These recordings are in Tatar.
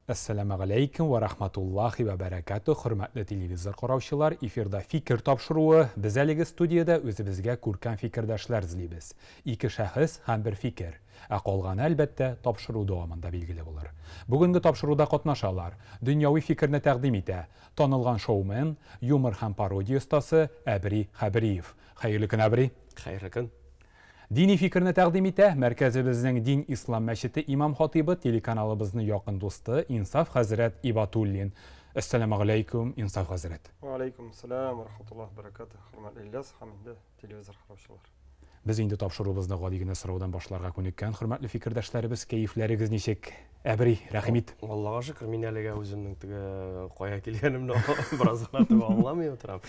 Assalamu alaikum wa rahmatullahi wa barakatuh. Hürmetli televizor qarawchilar, efirda fikir topshiruvi. Biz әлеге студияда өзебезгә күркәм фикердәшләр эзлибез. Ике шәхес һәм бер фикер. Калганы әлбәттә тапшыру дәвамында билгеле булыр. Бүгенге тапшыруда катнашалар. Дөньяви фикерне тәкъдим итә. Танылган шоумен, юмор һәм пародия остасы Әбри Хәбриев. Хәерле көн, Әбри. Хәерле көн. Дини фикерне тәкъдим итә. Мәркәзебезнең Дин Ислам мәчете имам хатибы, телеканалыбызның якын дусты Инсаф хәзрәт Ибатуллин. Ассаламу алейкум, Инсаф хәзрәт. Ва алейкум ассалам ва рахматуллаһи ва баракатуһ. Хөрмәтле Ильяс һәм инде телевизор караучылар. Biz инде тапшыруыбызны гади генә сораудан башларга күнеккән. Хөрмәтле фикердәшләребез, кәефләрегез ничек? Әбри, рәхимит. Аллага шөкер, мин әлегә үземнең теге кая килгәнемне бераз гына аңламый утырам.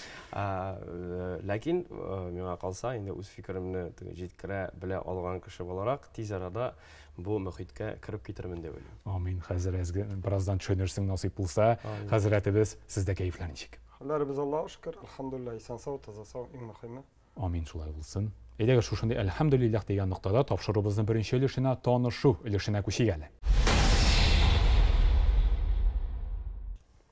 Ләкин миңа калса, инде үз фикеремне җиткерә белә алган кеше буларак, тиз арада бу мөхиткә кирип китермен дип уйлыйм. Амин. Хәзрәтгә бераздан төшенерсең насыйп булса. Хәзрәтебез, сездә кәефләр ничек? Хәлләребез Аллага шөкер, алхамдулилlah, исән сау, таза сау, иң мөһиме. Амин, шулай булсын. Әйдәгез шушындый әлхәмдүлилләх дигән нуктада тапшыруыбызның беренче өлешенә, танышу өлешенә күчик әле.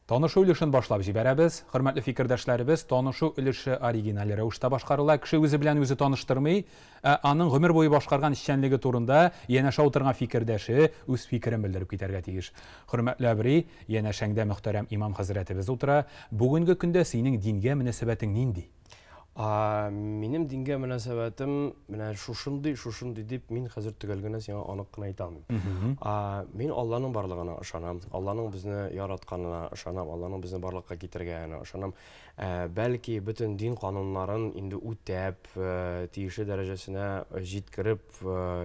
Танышу өлешен башлап җибәрәбез. Хөрмәтле фикердәшләребез, танышу өлеше оригиналь рәвештә башкарыла. Кеше үзе белән үзе таныштырмый, аның гомер буе башкарган эшчәнлеге турында янәшә утырган фикердәше үз фикерен белдереп китәргә тиеш. Хөрмәтле Әбри, янәшәңдә мөхтәрәм имам хәзрәтебез утыра. Бүгенге көндә синең дингә мөнәсәбәтең нинди? Минем дингә мөнәсәбәтем менә шушындый дип мин хәзер төгәл генә сиңа анык кына әйтә алмыйм. Мин Алланың барлыгына ышанам. Алланың безне яратканына ышанам. Алланың безне барлыкка китергәненә ышанам. Бәлки бөтен дин кануннарын инде үтәп, тиешле дәрәҗәсенә җиткереп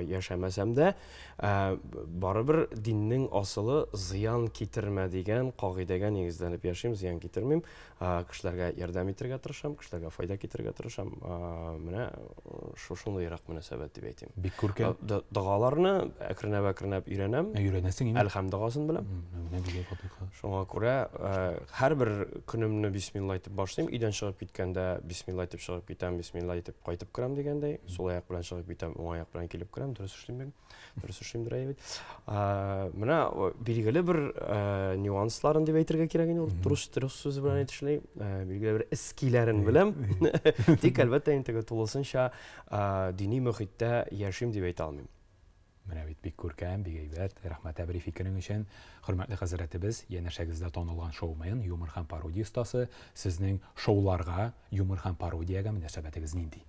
яшәмәсәм дә, барыбер диннең асылы зыян китермә дигән кагыйдәгә нигезләнеп яшим, зыян китермим. Кешеләргә ярдәм итәргә тырышам, кешеләргә файда китерергә тырышам. Менә шушындыйрак мөнәсәбәт дип әйтим. Бик күркәм. Дугаларны әкренәп өйрәнәм. Өйрәнәсең инде. Әлхәмдугасын беләм. Шуңа күрә һәрбер көнемне бисмилла әйтеп башлыйм. Өйдән чыгып киткәндә бисмилла әйтеп чыгып китәм, бисмилла әйтеп кайтып керәм дигәндәй. Сул аяк белән чыгып китәм, уң аяк белән килеп керәм. Дөрес эшлим. Дөрес эшлимдер әйбит. Менә билгеле бер нюансларын дип әйтергә кирәк инде. Дөрес сүз белән әйтешләй, билгеле бер эскиләрен беләм. Тик әлбәттә инде тулысынча дини мөхиттә яшим дип әйтә алмыйм. Менә бик күркәм, бик әйбәт. Рәхмәт Әбри фикерең өчен. Хөрмәтле хәзрәтебез, янәшәгездә танылган шоумен, юмор һәм пародия остасы, сезнең шоуларга, юмор һәм пародиягә мөнәсәбәтегез нинди?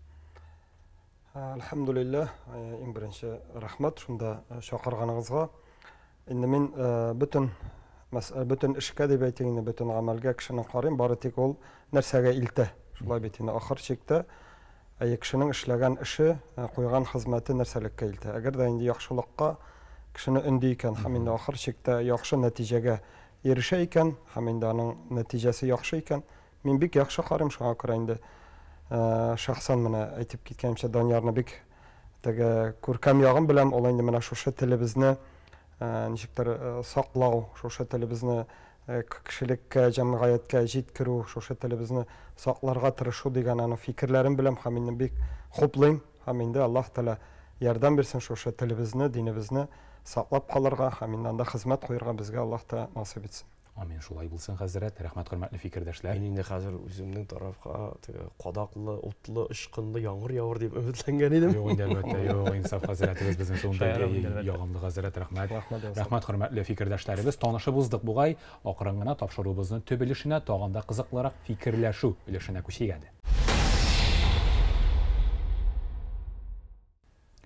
Алхамдулилlah, иң беренче рәхмәт шунда чакырганыгызга. Инде мин бөтен эшкә дип әйтим, бөтен гамәлгә кешенең карыйм, бары тик ул нәрсәгә илтә. Шулай бит инде ахыр чиктә кешенең эшләгән эше, куйган хезмәте нәрсәлеккә илтә. Әгәр дә инде яхшылыкка кешене өнди икән, һәм инде ахыр чиктә яхшы нәтиҗәгә ирешә икән, һәм инде аның нәтиҗәсе яхшы икән, мин бик яхшы карыйм. Шуңа күрә инде шәхсән менә әйтеп киткәнчә Даниярны бик теге күркәм ягым белән ул инде менә шушы телебезне ничектер саклау, шушы телебезне кешелеккә, җәмгыятькә җиткерү, шушы телебезне сакларга тырышу дигән аның фикерләрен беләм, һәм инде бик хуплыйм, һәм инде Аллаһ Тәала ярдәм бирсен шушы телебезне, динебезне саклап калырга, һәм инде анда хезмәт куярга безгә Аллаһ Тәала насыйп итсен. Амин, шулай булсын хәзрәт. Рәхмәт, хөрмәтле фикердәшләр. Мин инде хәзер үземнең тарафка кадаклы, утлы, ышкынлы яңгыр явыр дип өметләнгән идем. Юк, инде әлбәттә, юк, Инсаф хәзрәтебез безнең шундай ягымлы хәзрәт, рәхмәт. Рәхмәт, хөрмәтле фикердәшләребез. Танышып уздык бугай, акрын гына тапшыруыбызның төп өлешенә, тагында кызыклырак фикерләшү өлешенә күчик әле.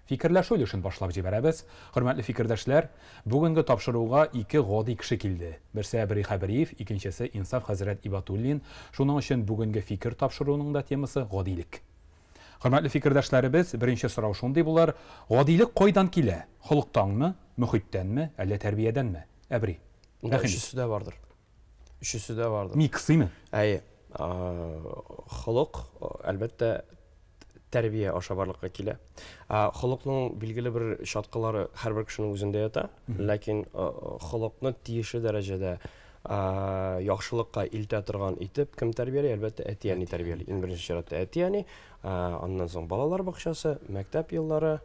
Фикерләшү өлешен башлап җибәрәбез. Хөрмәтле фикердәшләр, бүгенге тапшыруга ике гади кеше килде. Берсе Әбри Хәбриев, икенчесе Инсаф хәзрәт Ибатуллин. Шуның өчен бүгенге фикер тапшыруының да темасы гадилек. Хөрмәтле фикердәшләребез, беренче сорау шундый булар: гадилек кайдан килә? Холыктанмы, мөхиттәнме, әллә тәрбиядәнме? Әбри. Өчесе дә бардыр. Өчесе дә бардыр. Миксыймы? Әйе. Холык әлбәттә тәрбия аша барлыкка килә. Холыкның билгеле бер шартлары һәрбер кешенең үзендә ята, ләкин холыкны тиешле дәрәҗәдә яхшылыкка илтә торган итеп кем тәрбияли? Әлбәттә, әти-әни тәрбияли. Иң беренче чиратта әти-әни, аннан соң балалар бакчасы, мәктәп еллары,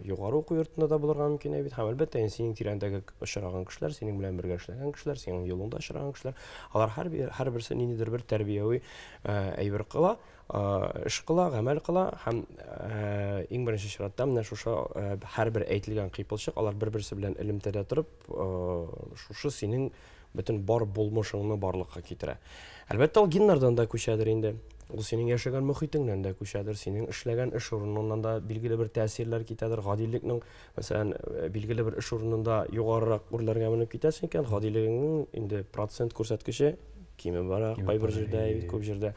югары уку йортында да булырга мөмкин бит. Һәм әлбәттә, синең тирәндәге очраган кешеләр, синең белән бергә эшләгән кешеләр, синең юлыңда очраган кешеләр, алар һәрберсе ниндидер бер тәрбияви әйбер кыла, эш кыла, гамәл кыла һәм иң беренче чиратта менә шушы һәрбер әйтелгән кыйпылчык алар бер-берсе белән элемтәдә торып, шушы синең бөтен бар булмышыңны барлыкка китерә. Әлбәттә, ул геннардан да күчәдер инде. Ул синең яшәгән мөхитеңнән дә күчәдер, синең эшләгән эш урыныннан да билгеле бер тәэсирләр китәдер. Гадилекнең, мәсәлән, билгеле бер эш урынында югарырак үрләргә менеп китәсең икән, гадилегеңнең инде процент күрсәткече киме бара, кайбер җирдә, күп җирдә.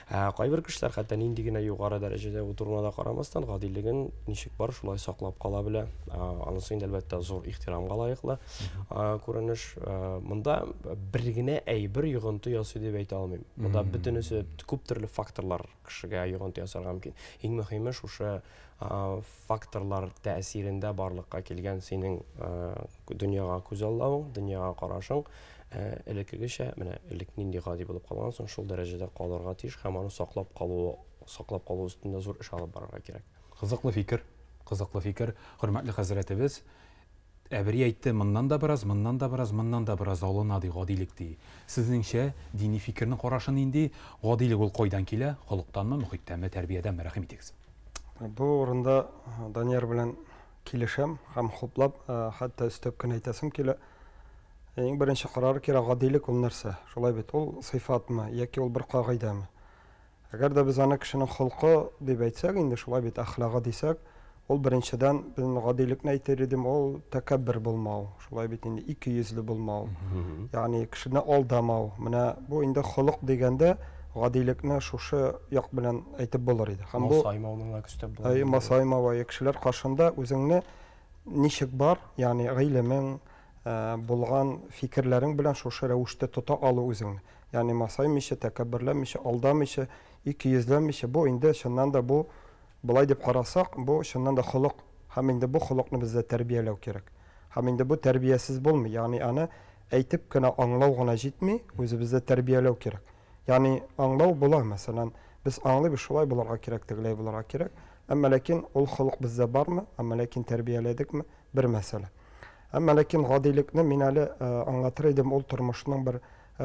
Кайбер кешеләр хәтта нинди генә югары дәрәҗәдә утыруына да карамастан, гадилеген ничек бар шулай саклап кала белә. Анысы инде әлбәттә зур ихтирамга лаеклы күренеш. Монда бер генә әйбер йогынты ясый дип әйтә алмыйм. Монда бөтенесе күп төрле факторлар кешегә йогынты ясарга мөмкин. Иң мөһиме шушы факторлар тәэсирендә барлыкка килгән синең дөньяга күз аллавың, дөньяга карашың. Элеккегечә, менә элек нинди гади булып калган соң шул дәрәҗәдә калырга тиеш һәм аны саклап калу өстендә зур эш алып барырга кирәк. Кызыклы фикер, хөрмәтле хәзрәтебез. Әбри әйтте, моннан да бераз алына ди гадилек ди. Сезнеңчә, дини фикернең карашын инде гадилек ул кайдан килә? Халыктанмы, мөхиттәнме, тәрбиядәнме? Рәхим итегез. Бу урында Данияр белән килешәм һәм хуплап, хәтта өстәп кенә әйтәсем килә. Иң беренче карар кирәк, гадилек ул нәрсә? Шулай бит, ул сыйфатмы яки ул бер кагыйдәме? Әгәр дә без аны кешенең холкы дип әйтсәк, инде шулай бит әхлагы дисәк, ул беренчедән безнең гадилекне әйтер идем, ул тәкәббер булмау, шулай бит инде икейөзле булмау. Ягъни кешене алдамау. Менә бу инде холык дигәндә гадилекне шушы як белән әйтеп булыр иде. Һәм бу масаймауның да күстәп булыр. Масаймау кешеләр каршында үзеңне ничек бар, ягъни гыйлемең булган фикерләрең белән шушы рәвештә тота алу үзеңне. Ягъни масаймыйча, тәкәбберләмичә, алдамыйча, икейөзләмичә, бу инде чыннан да бу булай дип карасак, бу чыннан да холык. Һәм инде бу холыкны бездә тәрбияләү кирәк. Һәм инде бу тәрбиясез булмый. Ягъни аны әйтеп кенә аңлау гына җитми, үзебездә тәрбияләү кирәк. Ягъни аңлау була, мәсәлән, без аңлыйбыз, шулай булырга кирәк, тегеләй булырга кирәк. Әмма ләкин ул холык бездә бармы? Әмма ләкин тәрбияләдекме? Бер мәсьәлә. Әмма ләкин гадилекне мин әле аңлатыр идем, ул тормышның бер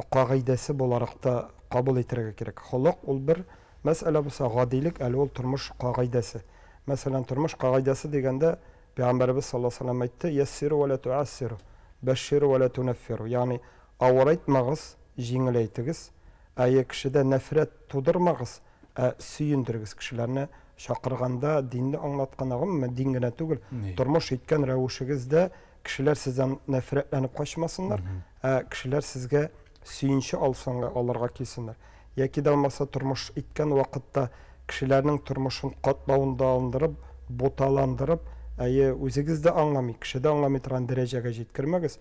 кагыйдәсе буларак та кабул итәргә кирәк. Холык ул бер мәсьәлә булса, гадилек әле ул тормыш кагыйдәсе. Мәсәлән, тормыш кагыйдәсе дигәндә Пәйгамбәрбез саллаллаһу алейһи ва саллям әйтте: "Яссиру ва ла туассиру, баширу ва ла тунаффиру." Ягъни авырайтмагыз, җиңеләйтегез, кешедә нәфрәт тудырмагыз, сөендергез кешеләрне чакырганда, динне аңлатканагымы, дин генә түгел, тормыш иткән рәвешегездә кешеләр сездән нәфрәтләнеп качмасыннар, кешеләр сезгә сөенче алырга килсеннәр. Яки да булмаса тормыш иткән вакытта кешеләрнең тормышын катлауындырып, буталандырып, үзегез дә аңламый, кеше дә аңламый торган дәрәҗәгә җиткермәгез,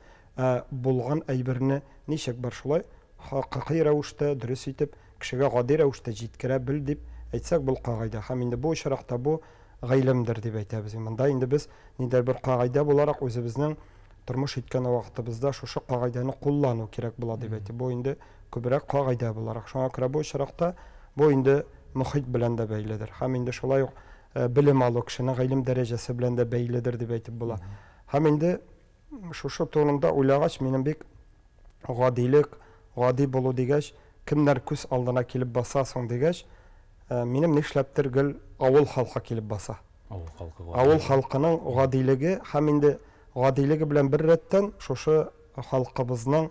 булган әйберне ничек бар шулай хакыйкый рәвештә дөрес итеп кешегә гади рәвештә җиткерә бел дип әйтсәк, бу кагыйдә. Һәм инде бу очракта бу гыйлемдер дип әйтәбез. Монда инде без нидер бер кагыйдә буларак үзебезнең тормыш иткән вакытыбызда шушы кагыйдәне куллану кирәк була дип әйтә. Бу инде күбрәк кагыйдә буларак. Шуңа күрә бу очракта бу инде мөхит белән дә бәйледер. Һәм инде шулай ук белем алу кешенең гыйлем дәрәҗәсе белән дә бәйледер дип әйтеп була. Һәм инде шушы турында уйлагач, минем бик гадилек, гади булу дигәч, кемнәр күз алдына килеп баса соң дигәч, минем нишләптер гел авыл халкы килеп баса. Авыл халкының гадилеге һәм инде гадилеге белән бер рәттән шушы халкыбызның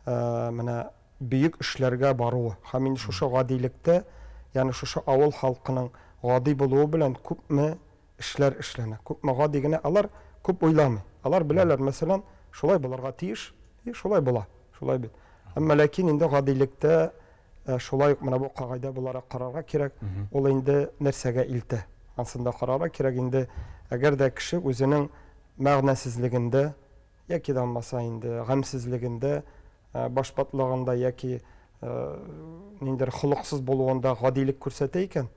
менә бөек эшләргә баруы. Һәм инде шушы гадилектә, ягъни шушы авыл халкының гади булуы белән күпме эшләр эшләнә. Күпме гади генә алар күп уйламый. Алар беләләр, мәсәлән, шулай булырга тиеш, шулай була, шулай бит. Әмма ләкин инде гадилектә шулай ук менә бу кагыйдә буларак карарга кирәк. Ул инде нәрсәгә илтә? Ансында карарга кирәк инде, әгәр дә кеше үзенең мәгънәсезлегендә яки да булмаса инде гамсезлегендә, башбатлыгында яки ниндер холыксыз булуында гадилек күрсәтә икән,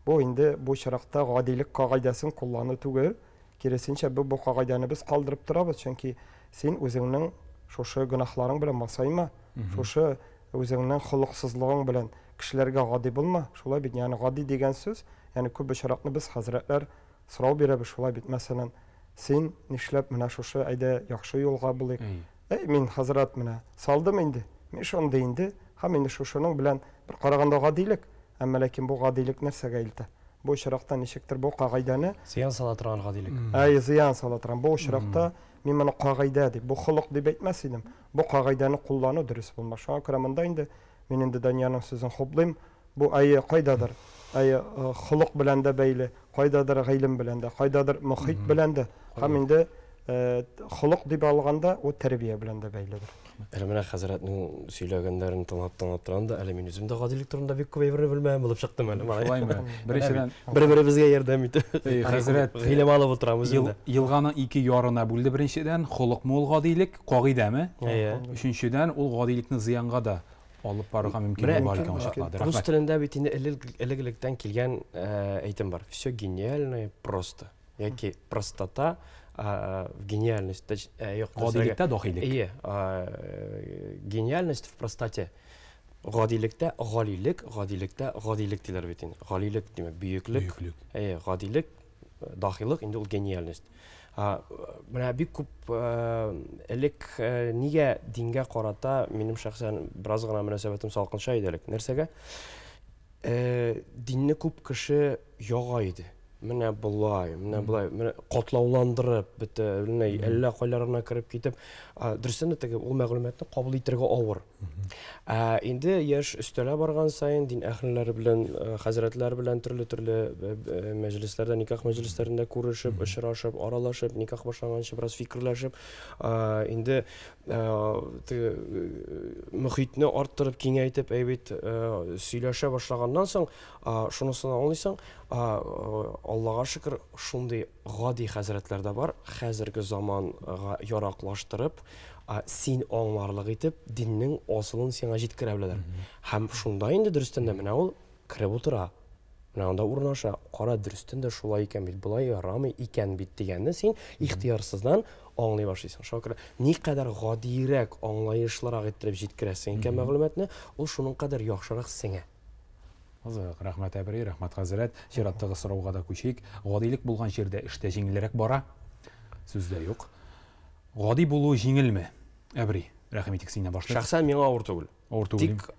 бу инде бу чиракта гадилек кагыйдәсен куллану түгел, киресенчә бу кагыйдәне без калдырып торабыз, чөнки син үзеңнең шушы гынахларың белән масайма, Шушы үзеңнең холыксызлыгың белән кешеләргә гади булма. Шулай бит, ягъни гади дигән сүз, ягъни күп очракны без хәзрәтләр сорау бирәбез шулай бит. Мәсәлән, син нишләп менә шушы әйдә яхшы юлга булыйк. Мин хәзрәт менә салдым инде. Мин шундый инде. Һәм инде шушының белән бер караганда гадилек. Әмма ләкин бу гадилек нәрсәгә илтә? Бу очракта ничектер бу кагыйдәне зыян сала торган гадилек. Зыян сала торган. Бу очракта мин моны кагыйдә дип, бу холык дип әйтмәс идем. Бу кагыйдәне куллану дөрес булмас. Шуңа күрә монда инде мин инде Данияның сүзен хуплыйм. Бу кайдадыр, холык белән дә бәйле, кайдадыр гыйлем белән дә, кайдадыр мөхит белән дә. Һәм инде холык дип алганда у тәрбия белән дә бәйледер. Әле менә хәзрәтнең сөйләгәннәрен тыңлап торганда, әле мин үзем дә гадилек турында бик күп әйберне белмәгән булып чыктым әле. Шулаймы? Беренчедән бер-беребезгә ярдәм итеп, хәзрәт гыйлем алып утырабыз инде. Елганың ике ярына бүлде. Беренчедән холык мул гадилек, кагыйдәме? Өченчедән ул гадилекне зыянга да алып барырга мөмкин була икән шатлады. Рус телендә бит инде элек-электән килгән әйтем бар. Всё гениально просто. Яки простота гениальность. Гадилектә дахилек. Гениальность в простоте. Гадилектә галилек, гадилектә гадилек диләр бит инде. Галилек димәк бөеклек. Гадилек, дахилык инде ул гениальность. Менә бик күп элек нигә дингә карата минем шәхсән бераз гына мөнәсәбәтем салкынча иде элек. Нәрсәгә? Динне күп кеше яга иде. Менә булай, менә катлауландырып, бөтенләй әллә кайларына кирип китеп, дөрестән дә теге ул мәгълүматны кабул итәргә авыр. Инде яшь өстәлә барган сайын дин әһелләре белән, хәзрәтләр белән төрле мәҗлесләрдә, никах мәҗлесләрендә күрешеп, очрашып, аралашып, никах башлаганчы бераз фикерләшеп, инде мөхитне арттырып, киңәйтеп, сөйләшә башлаганнан соң, шунысын аңлыйсың, Аллага шөкер, шундый гади хәзрәтләр дә бар, хәзерге заманга яраклаштырып, син аңларлык итеп, диннең асылын сиңа җиткерә беләләр. Һәм шунда инде дөрестән дә менә ул кирип утыра. Менә анда урнаша, кара дөрестән дә шулай икән бит, булай ярамый икән бит дигәнне син ихтыярсыздан аңлый башлыйсың. Шакыр, никадәр гадирәк, аңлаешлырак итеп җиткерәсең икән мәгълүматны, ул шуның кадәр яхшырак сиңа. Рәхмәт әбри, рәхмәт хәзрәт. Чираттагы сорауга да күчик. Гадилек булган җирдә эштә җиңелрәк бара? Сүздә юк. Гади булу җиңелме? Әбри, рәхим итик синнән башлыйк. Шәхсән миңа авыр түгел. Тик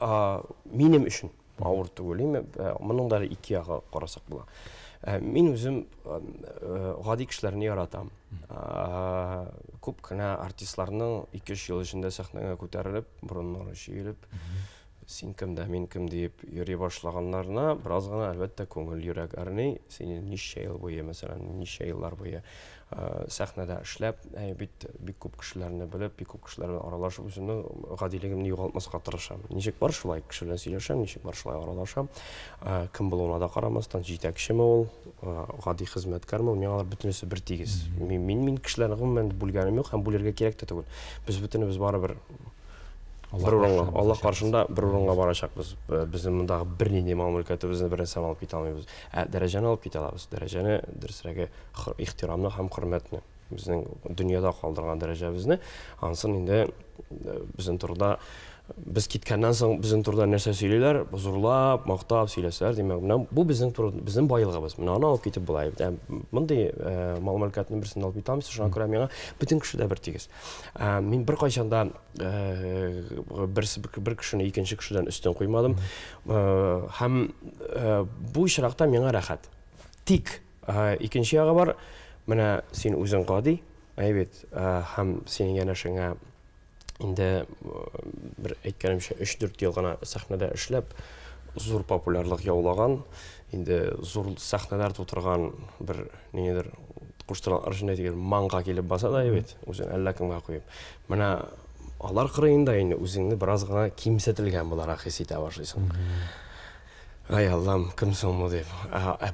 минем өчен авыр түгел. Моның да ике ягы карасак була. Мин үзем гади кешеләрне яратам. Күп кенә артистларның 2-3 ел эчендә сәхнәгә күтәрелеп, борыннары шиелеп, син кем дә, мин кем дип йөри башлаганнарына бераз гына әлбәттә күңел йөрәк әрни. Син ничә ел буе, мәсәлән, ничә еллар буе сәхнәдә эшләп, бик күп кешеләрне белеп, бик күп кешеләр белән аралашып, үземнең гадилегемне югалтмаска тырышам. Ничек бар шулай кеше белән сөйләшәм, ничек бар шулай аралашам. Кем булуына да карамастан, җитәкчеме ул, гади хезмәткәрме ул, миңа бөтенесе бер тигез. Мин кешеләрне гомумән бүлгәнем юк һәм бүләргә кирәк тә түгел. Без бөтенебез барыбер Аллах каршында бер урынга барачакбыз. Безнең мондагы бернинди мамлакәтебезне бернәрсә алып китә алмыйбыз. Дәрәҗәне алып китә алабыз. Дәрәҗәне дөресрәге ихтирамны һәм хөрмәтне, безнең дөньяда калдырган дәрәҗәбезне, ансын инде безнең турда без киткәннән соң безнең турда нәрсә сөйлиләр, зурлап, мактап сөйләсәләр, димәк, бу безнең турда, безнең байлыгыбыз. Менә аны алып китеп булай. Мондый мал-мөлкәтне берсен алып китә алмыйсыз, шуңа күрә миңа бөтен кеше дә бер тигез. Мин бер кайчанда бер кешене икенче кешедән өстен куймадым. Һәм бу очракта миңа рәхәт. Тик икенче ягы бар. Менә син үзең гади, һәм синең янәшеңә инде бер әйткәнемчә 3-4 ел гына сәхнәдә эшләп, зур популярлык яулаган, инде зур сәхнәләр тутырган бер нидер куштырган арҗына дигән манга килеп баса да, үзен әллә кемгә куеп. Менә алар кырыенда инде үзеңне бераз гына кимсетелгән буларак хис итә башлыйсың. Ай Аллам, кім соңы деп.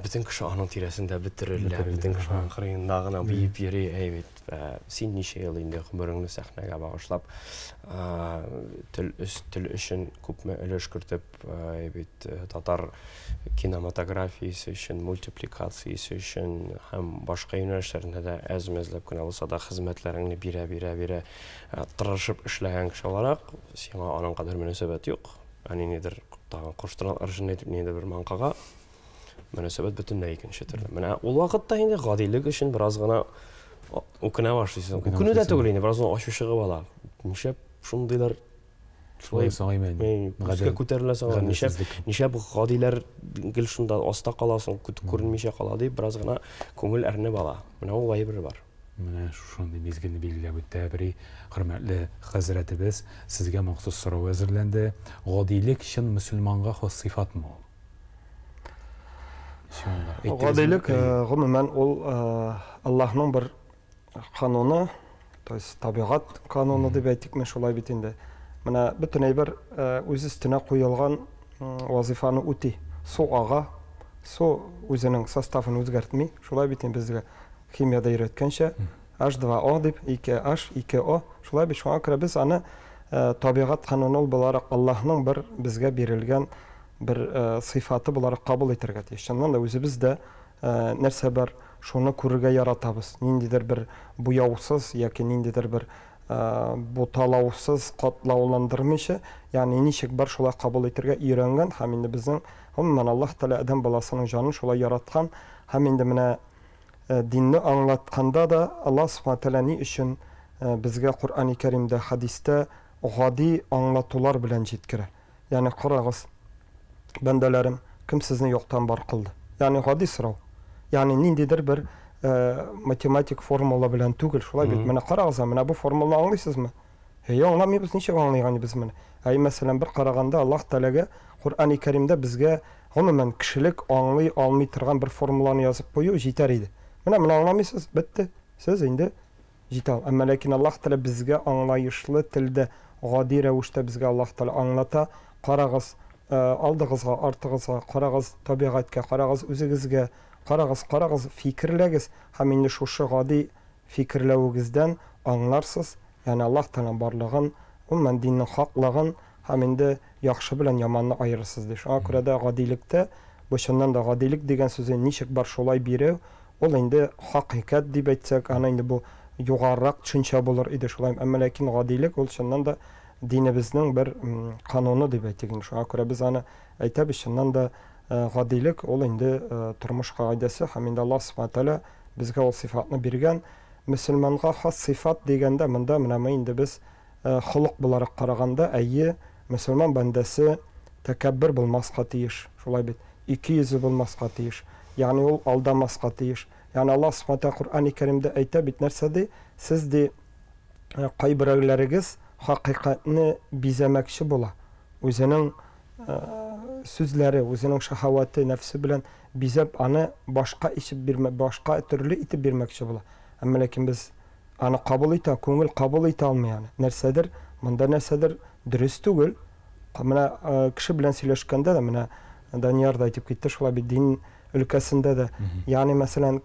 Бітін кіші аның тиресінде бітірілі, бітін кіші аның қырыңындағына бейіп ері, әйбет, сен неше ел енді құмырыңды сәхнеге бағышлап, тіл үшін көпме үліш күртіп, әйбет, татар кинематографиясы үшін, мультипликациясы үшін, һәм башқа юнәлішлерінде де әзім-әзіліп күн алыса да қызметлеріңді бире тырышып ішләген кіші оларақ, сеңа аның қадар мүнәсәбәт жоқ. Әне недір қоштыран аршын етіп неді бір манқаға мүнәсәбәт бүтіннәй екінші түрлі. Міне ол вақытта енді ғадилік үшін біраз ғана өкіне башлайсың. Өкіні де түгіл енді біраз ғана ашу шығып ала. Нешеп шындайлар үзге көтерілі саңа. Нешеп ғадилер гіл шында аста қаласың, көрінмеше қала deyip біраз ғана көңіл әріне бала. Міне ол вайы бірі бар. Міне шушындай мезгілні белгілеп өтті бірі құрметлі хазіретібіз сізге мақсус сұрау әзірленді. Ғадилік шын мұсылманға қос сифат мол? Ғадилік ғұмымен ол Аллахның бір қануны, табиғат қануны деп әйтік мен шолай бетінде. Міне бүтін әйбір өз үстіне қойылған вазифаны өте. Со аға, со өзінің составын өзгертмей, шолай бетен бізге химияда үйреткенше H2O деп 2H, 2O шулай бит шуңа күрә без аны табигать кануны буларак Аллаһның бір безгә бирелгән бір сыйфаты буларак кабул итәргә тиеш. Шуннан да үзебез дә нәрсә бар, шуны күрергә яратабыз. Ниндидер бер буяусыз яки ниндидер бер буталаусыз катлауландырмыйча, ягъни ничек бар шулай кабул итәргә өйрәнгән һәм инде безнең гомумән Аллаһ Тәала адәм баласының җанын шулай яраткан һәм инде менә dinni anlatqanda da Allah Subhanahu Teala ni üçün bizge Kur'an-ı Kerim'de, hadiste gadi anlatılar bilen jetkire. Yani qarağız, bendelerim kim sizni yoktan bar kıldı. Yani gadi sırav. Yani nindidir bir matematik formula bilen tugul. Şulay bit. Mene qarağız, mene bu formulunu anlaysız mı? Hey, anlamayız, niçe anlayğanı biz mene? Ay mesela bir qarağanda Allah Teala'ga Kur'an-ı Kerim'de bizge gümümen kişilik anlay almay turgan bir formulanı yazıp koyuyor, jeter idi. Mene anlamıyorsunuz, bitti. Siz indi jital. Ama lakin Allah Teala bizge anlayışlı tilde gadi rəvişdə bizge Allah Teala anlata. Qarağız aldığızga, artığızga, qarağız tabiatga, qarağız özünüzge, qarağız fikirləgiz. Həm indi şuşu gadi fikirləwigizdən anlarsız. Yani Allah Teala barlığın, umman dinnin haqlığın, həm indi yaxşı bilen yamanını ayırırsız. Şuna görə də gadilikdə, bu şundan da gadilik degen sözü nişik bar şolay birew. Ol indi hakikat dip etsek, ana indi bu yugarrak düşünce bulur idi şulayım. Ama lakin gadilik ol şundan da dinimizin bir kanunu dip ettik. Şuna göre biz ana aytabiz şundan da gadilik ol indi turmuş kaidesi. Hem indi Allah Subhanahu Teala bizge ol sifatını birgen. Müslümanға has sifat degende mında mına indi biz xuluq bularak qaraganda ayyi Müslüman bendesi tekabbür bulmasqa tiyiş. Şulay bit. 200 bulmasqa tiyiş. Yani ol aldamasqa tiyiş. Yani Allah Subhanahu Teala Kur'an-ı Kerim'de ayta bit närsedi siz de qaybirəgləriz haqiqatni bizemekçi bola. Özünün sözləri, özünün şahavati, nefsi bilen bizep anı başqa içip birme, başqa türlü itip birmekçi bola. Ama lakin biz anı kabul ita, köngül kabul ita almayan. Nersedir? Mında nersedir? Dürüst tugul. Mına kişi bilen sileşkende de mına Danyar da aytip gitti şula bir din ülkesinde de. Yani mesela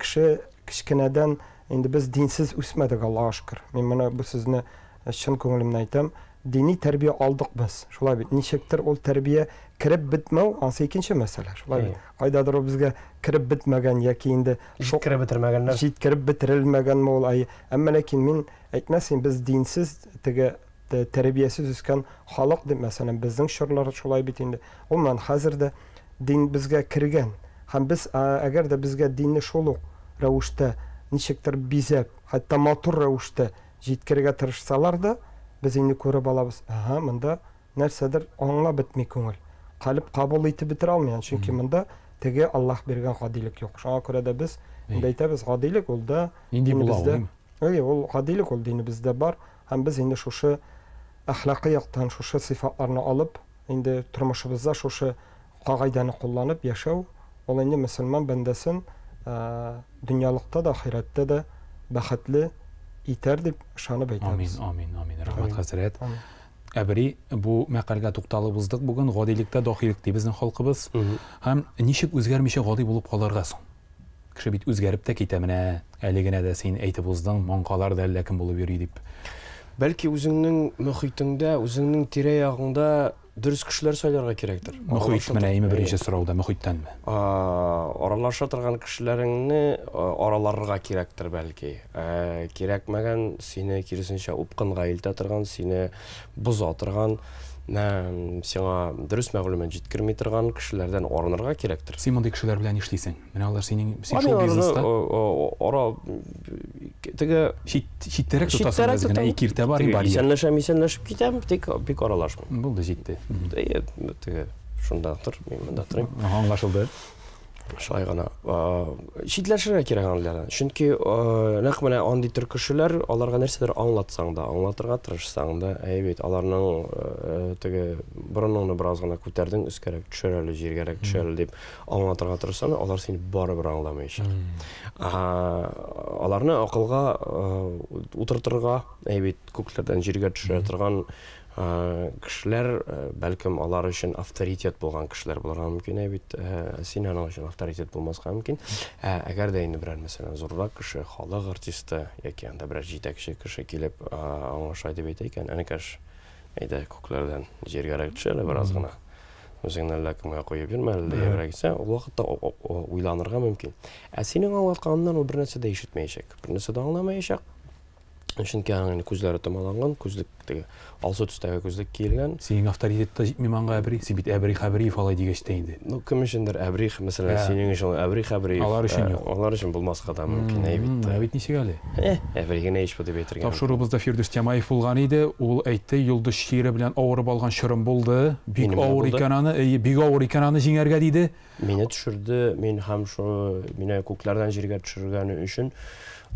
kişkineden indi biz dinsiz üsmedik Allah'a şükür. Ben bu sözünü şın köngülümden aytam. Dini terbiye aldık biz. Şula bir nişektir ol terbiye kirip bitmev ansı ikinci mesele. Şula bir qaydadır o bizge kirip bitmegen yaki indi jit kirip bitirmegenler. Jit kirip bitirilmegen mi ol ayı. Ama lakin min aytmasin biz dinsiz tege terbiyesiz üsken halk deyip mesela bizden şurlar şulay bitindi. Ondan hazırda din bizge kirgen. Hem biz eğer de bizge dinni şoluk rəvişte nişektir bizep hatta matur rəvişte jitkirge tırışsalar da biz indi körüp alabız. Aha, mında nersedir anla bitmey köngül. Kalıp kabul etip bitir almayan. Çünkü mında tege Allah bergen gadilik yok. Şuna göre de biz indi aytabız gadilik ol da dinimizde. Öyle ol gadilik ol dinimizde bar. Hem biz indi şuşu ahlakiyattan şuşu sıfatlarını alıp indi turmuşubuzda şuşu qagaydanı kullanıp yaşav. Ol indi Müslüman bendesin dünyalıkta da ahirette de baxetli iter deb şanı aytamiz. Amin, amin, amin. Rahmat Hazret. Әбри, бу мәкалгә тукталыбыздык бүген гадилектә дахилектә безнең халкыбыз. Һәм ничек үзгәрмичә гади булып калырга соң? Кеше бит үзгәреп тә китә менә, әле генә дә син әйтеп уздың, маңкалар да әллә кем булып йөри дип. Бәлки үзеңнең мөхитеңдә, үзеңнең тирә-ягыңда дөрес кешеләр сайларга кирәктер. Мөхит менә име беренче сорауда мөхиттәнме? Аралаша торган кешеләреңне араларга кирәктер бәлки. Кирәкмәгән, сине киресенчә упкынга илтә торган, сине боза торган, сиңа дөрес мәгълүмат җиткерми торган кешеләрдән арынырга кирәктер. Син мондый кешеләр белән эшлисең. Менә алар син шул бизнеста теге читтәрәк тотасың без генә ике иртә бар бар. Исәнләшеп китәм, тик бик аралашмыйм. Булды, җитте. Теге шундадыр, мин монда торыйм. Аңлашылды. Шулай гына. Читләшергә кирәк алардан. Чөнки нәкъ менә андый төр кешеләр аларга нәрсәдер аңлатсаң да, аңлатырга тырышсаң да, бит аларның теге борыныңны бераз гына күтәрдең, өскәрәк төшәр әле, җиргәрәк төшәр дип аңлатырга тырышсаң, алар сине барыбер аңламаячак. Аларны акылга утыртырга, бит күкләрдән җиргә төшерә торган кешеләр, бәлкем алар өчен авторитет булган кешеләр булырга мөмкин, бит син аның өчен авторитет булмаска мөмкин. Әгәр дә инде берәр мәсәлән зуррак кеше, халык артисты яки анда берәр җитәкче кеше килеп аңлаша дип әйтә икән, әнекәш әйдә күкләрдән җиргәрәк төшәле бераз гына. Үзеңне әллә кемгә куеп йөрмә әле дияргә исә, ул вакытта уйланырга мөмкин. Синең аңлатканыңнан ул бернәрсә дә ишетмәячәк, бернәрсә дә аңламаячак. Чөнки аның күзләре томаланган, күзлек теге алсы төстәге күзлек киелгән. Синең авторитетта җитми манга әбри, син бит әбри хәбри фалай дигәч тә инде. Ну, кем өчендер әбри, мәсәлән, синең өчен әбри хәбри. Алар өчен юк. Алар өчен булмаска да мөмкин, бит. Бит ничек әле? Әбри генә ич дип әйтергә. Тапшырубызда Фирдүс Тямаев булган иде, ул әйтте, Йолдыз шире белән авырып алган чорым булды. Бик авыр икән аны, бик авыр икән аны җиңәргә диде. Мине төшерде, мин һәм шу мине күкләрдән җиргә төшергәне өчен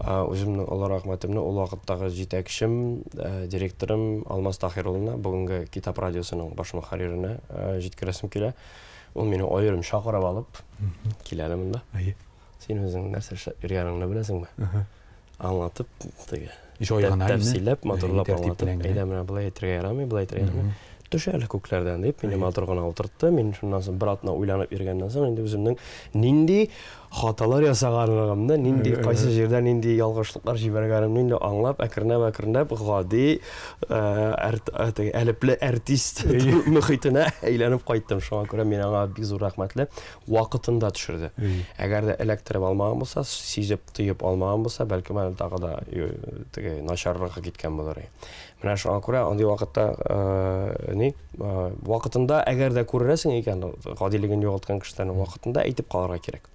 үземнең Алла рәхмәтемне ул вакыттагы җитәкчем, директорым Алмаз Тахируллина, бүгенге Китап радиосының баш мөхәрриренә җиткерәсем килә. Ул мине аерым чакырып алып киләле монда. Син үзең нәрсә йөргәнеңне беләсеңме? Аңлатып, теге тәфсилләп, матурлап аңлатып, әйдә менә булай әйтергә ярамый, булай әйтергә ярамый. Төшәле күкләрдән дип, мине матур гына утыртты. Мин шуннан соң бер атна уйланып йөргәннән соң инде үземнең нинди хаталар ясаганлыгымны, нинди кайсы җирдә нинди ялгышлыклар җибәргәнемне инде аңлап, әкренләп гади әлепле артист мөхитенә әйләнеп кайттым. Шуңа күрә мин аңа бик зур рәхмәтле, вакытында төшерде. Әгәр дә эләктереп алмаган булса, сизеп тыеп алмаган булса, бәлки мен тагы да теге начарракка киткән булыр. Менә шуңа күрә андый вакытта вакытында әгәр дә күрәсең икән, гадилеген югалткан кешеләрнең вакытында әйтеп калырга кирәк.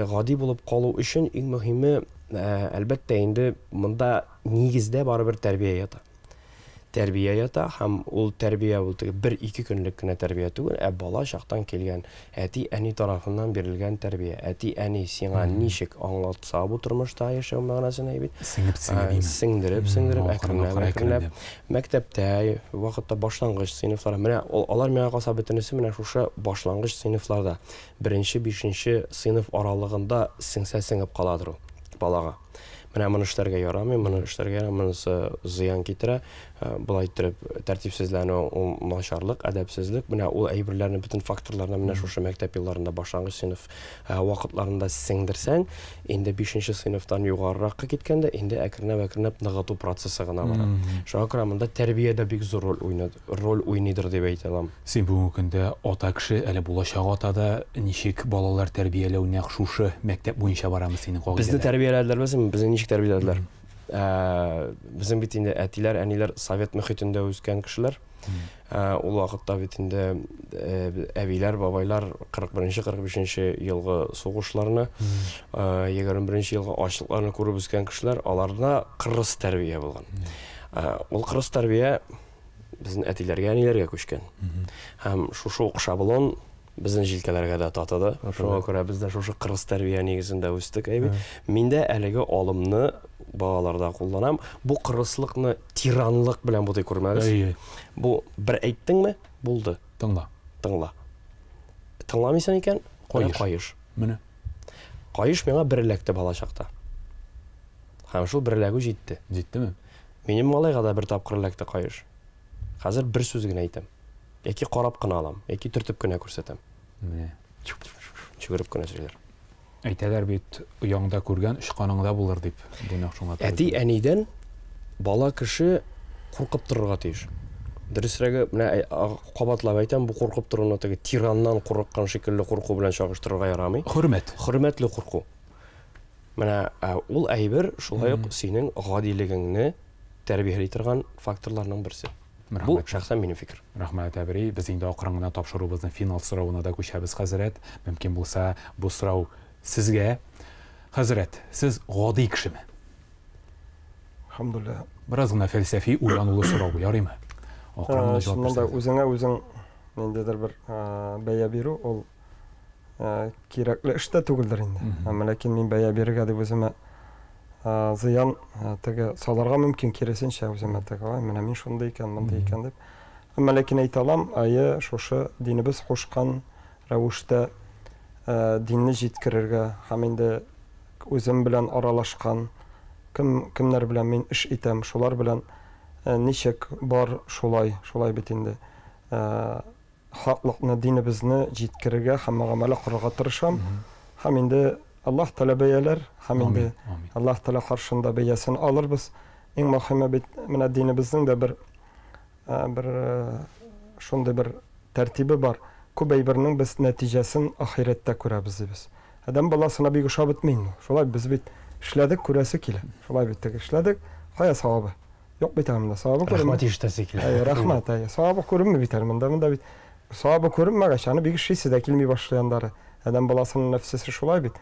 Гади булып калу өчен иң мөһиме, әлбәттә инде монда нигездә барыбер тәрбия ята. Тәрбия ята һәм ул тәрбия ул теге 1-2 көнлек кенә тәрбия түгел, бала чактан килгән, әти-әни тарафыннан бирелгән тәрбия. Әти-әни сиңа ничек аңлатса бу тормышта яшәү мәгънәсен әйбит. Сеңдереп, әкренләп. Мәктәптә вакытта башлангыч сыйныфлар, менә алар миңа калса бөтенесе менә шушы башлангыч сыйныфларда, 1-5 сыйныф аралыгында сеңсәп каладыр ул балага. Менә моны эшләргә ярамый, монысы зыян китерә, булай итеп тәртипсезләнү, начарлык, әдәпсезлек, менә ул әйберләрне бөтен факторларны менә шушы мәктәп елларында башлангыч сыйныф вакытларында сеңдерсәң, инде 5-нче сыйныфтан югарыракка киткәндә, инде әкренләп ныгыту процессы гына бара. Шуңа күрә монда тәрбиядә бик зур роль уйныйдыр дип әйтә алам. Син бүгенге көндә ата кеше, әле булачак атада ничек балалар тәрбияләү нәкъ шушы мәктәп буенча барамы синең кагыйдә? Безне тәрбияләделәр, безне ничек тәрбияләделәр? Безнең бит инде әтиләр, әниләр совет мөхитендә үскән кешеләр. Ул вакытта бит инде әбиләр, бабайлар 41-45 елгы сугышларны, 21 елгы ачлыкларны күреп үскән кешеләр, аларда кырыс тәрбия булган. Ул кырыс тәрбия безнең әтиләргә, әниләргә күчкән. Һәм шушы укшабылон безнең җилкәләргә дә татыды. Шуңа күрә без дә шушы кырыс тәрбия нигезендә үстек. Мин дә әлеге алымны балаларда кулланам. Бу кырыслыкны тиранлык белән бутый күрмәгез. Бу бер әйттеңме? Булды. Тыңла. Тыңламыйсың икән? Кайыш. Менә. Кайыш миңа бер эләкте бала чакта. Һәм шул бер эләгү җитте. Җиттеме? Минем малайга да бер тапкыр эләкте кайыш. Хәзер бер сүз генә әйтәм. Яки карап кына алам, яки төртеп кенә күрсәтәм. Чыгырып кына сөйләр. Әйтәләр бит, ояңда күргән ычканыңда булыр дип. Әти әнидән бала кеше куркып торырга тиеш. Дөресрәге, менә кабатлап әйтәм, бу куркып торуны теге тираннан курыккан шикелле курку белән чагыштырырга ярамый. Хөрмәтле курку. Менә ул әйбер шулай ук синең гадилегеңне тәрбияли торган факторларның берсе. Бу шәхсән минем фикер. Рәхмәт әбри, без инде акрын гына тапшырубызның финал соравына да күчәбез, хәзрәт. Мөмкин булса, бу сорау сезгә. Хәзрәт, сез гади кешеме? Алхамдулилlah. Бераз гына фәлсәфи уйланулы сорау ярыймы? Акрын гына җавап Шунда бирсәгез. үзеңә үзең ниндидер бер бәя бирү, ул кирәкле эш тә түгелдер инде. Ләкин мин бәя бирергә дип үземә зыян теге саларга мөмкин, киресенчә үземә теге, менә мин шунда икән, монда икән дип. Ләкин әйтә алам, шушы динебез кушкан рәвештә динне җиткерергә һәм инде үзем белән аралашкан кемнәр белән мин эш итәм, шулар белән ничек бар шулай бит инде. Хаклыкны, динебезне җиткерергә һәм мөгамәлә кылырга тырышам. Һәм инде Аллаһ Тәала бәяләр, һәм инде Аллаһ Тәала каршында бәясен алырбыз. Иң мөһиме бит менә динебезнең дә бер шундый бер тәртибе бар. Күп әйбернең без нәтиҗәсен ахирәттә күрәбез без. Адам баласына бик ошап бетми. Шулай без бит эшләдек, күрәсе килә. Шулай бит эшләдек, кая савабы? Юк бит монда савабы күренмәде. Рәхмәт ишетәсе килә. Рәхмәт, савабы күренмәй бит монда бит. Савабы күренмәгәч, аны бик эшлисе дә килми башлаяндары. Адам баласының нәфсесе шулай бит.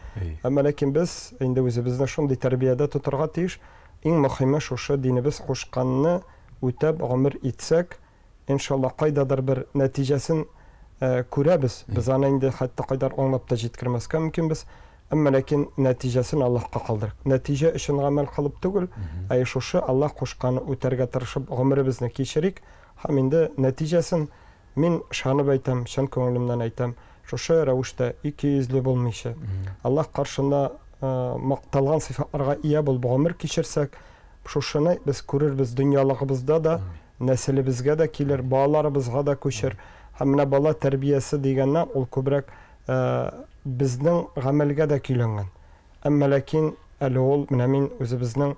Ләкин без инде үзебезне шундый тәрбиядә тотарга тиеш. Иң мөһиме шушы динебез кушканны үтәп гомер итсәк, иншаллах кайдадыр бер нәтиҗәсен күрәбез. Без аны инде хәтта кайдар аңлап та җиткермәскә мөмкин без. Ләкин нәтиҗәсен Аллаһка калдырык. Нәтиҗә өчен гамәл кылып түгел, шушы Аллаһ кушканны үтәргә тырышып гомеребезне кичерик. Һәм инде нәтиҗәсен мин шанып әйтәм, чын күңелемнән әйтәм, шушы рәвештә икейөзле булмыйча. Аллаһ каршында макталган сыйфатларга ия булып гомер кичерсәк, шушыны без күрербез дөньялыгыбызда да, нәселебезгә дә килер, балаларыбызга да күчер. Һәм менә бала тәрбиясе дигәннән ул күбрәк безнең гамәлгә дә көйләнгән. Ләкин әле ул менә мин үзебезнең